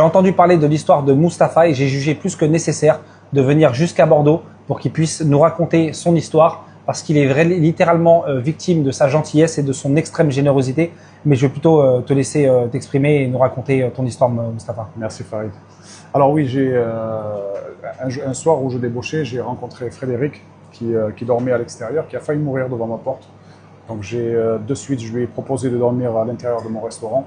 J'ai entendu parler de l'histoire de Mustapha et j'ai jugé plus que nécessaire de venir jusqu'à Bordeaux pour qu'il puisse nous raconter son histoire parce qu'il est littéralement victime de sa gentillesse et de son extrême générosité. Mais je vais plutôt te laisser t'exprimer et nous raconter ton histoire, Mustapha. Merci Farid. Alors oui, un soir où je débauchais, j'ai rencontré Frédéric qui dormait à l'extérieur, qui a failli mourir devant ma porte. Donc de suite, je lui ai proposé de dormir à l'intérieur de mon restaurant.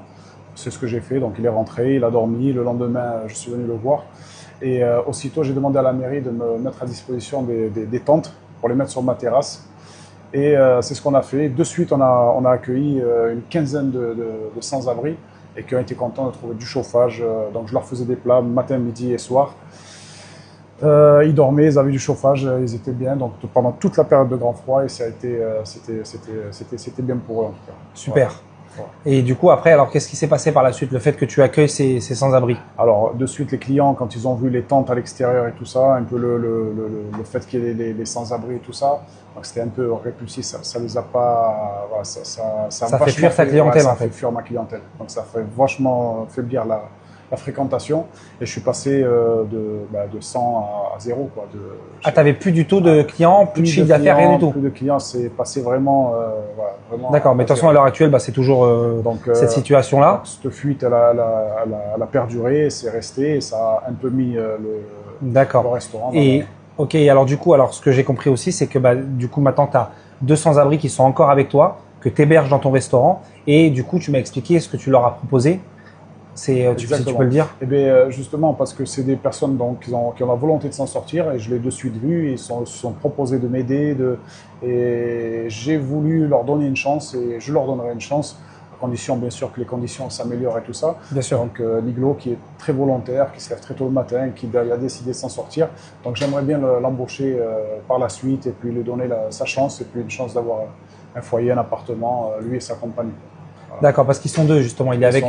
C'est ce que j'ai fait, donc il est rentré, il a dormi. Le lendemain, je suis venu le voir. Et aussitôt, j'ai demandé à la mairie de me mettre à disposition des tentes pour les mettre sur ma terrasse. Et c'est ce qu'on a fait. De suite, on a accueilli une quinzaine de sans-abri et qui ont été contents de trouver du chauffage. Donc je leur faisais des plats matin, midi et soir. Ils dormaient, ils avaient du chauffage, ils étaient bien. Donc pendant toute la période de grand froid, et c'était bien pour eux en tout cas. Super. Voilà. Et du coup, après, alors qu'est-ce qui s'est passé par la suite, le fait que tu accueilles ces sans-abri? Alors, de suite, les clients, quand ils ont vu les tentes à l'extérieur et tout ça, un peu le fait qu'il y ait les sans-abri et tout ça, donc c'était un peu répulsif, ça les a pas... Voilà, ça fait fuir ta clientèle, en fait. Ça fait fuir ma clientèle. Donc ça fait vachement faiblir la fréquentation et je suis passé de 100 à 0. Quoi, tu n'avais plus du tout de clients, plus de chiffre d'affaires, rien du tout? Plus de clients, c'est passé vraiment... vraiment d'accord, mais de toute façon, à l'heure actuelle, c'est toujours cette situation-là. Cette fuite, elle a perduré, c'est resté et ça a un peu mis le restaurant. Ok, alors du coup, ce que j'ai compris aussi, c'est que du coup, maintenant, tu as 200 abris qui sont encore avec toi, que tu héberges dans ton restaurant et du coup, tu m'as expliqué ce que tu leur as proposé. Si tu peux le dire? Eh bien, justement, parce que c'est des personnes qui ont la volonté de s'en sortir et je l'ai de suite vu, ils se sont proposés de m'aider et j'ai voulu leur donner une chance et je leur donnerai une chance, à condition bien sûr que les conditions s'améliorent et tout ça. Bien sûr. Donc Niglo qui est très volontaire, qui se lève très tôt le matin, qui a décidé de s'en sortir. Donc j'aimerais bien l'embaucher par la suite et puis lui donner sa chance et puis une chance d'avoir un foyer, un appartement, lui et sa compagne. Voilà. D'accord, parce qu'ils sont deux justement, il est avec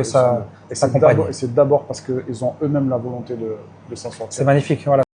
sa compagne. Et c'est d'abord parce qu'ils ont eux-mêmes la volonté de s'en sortir. C'est magnifique, voilà.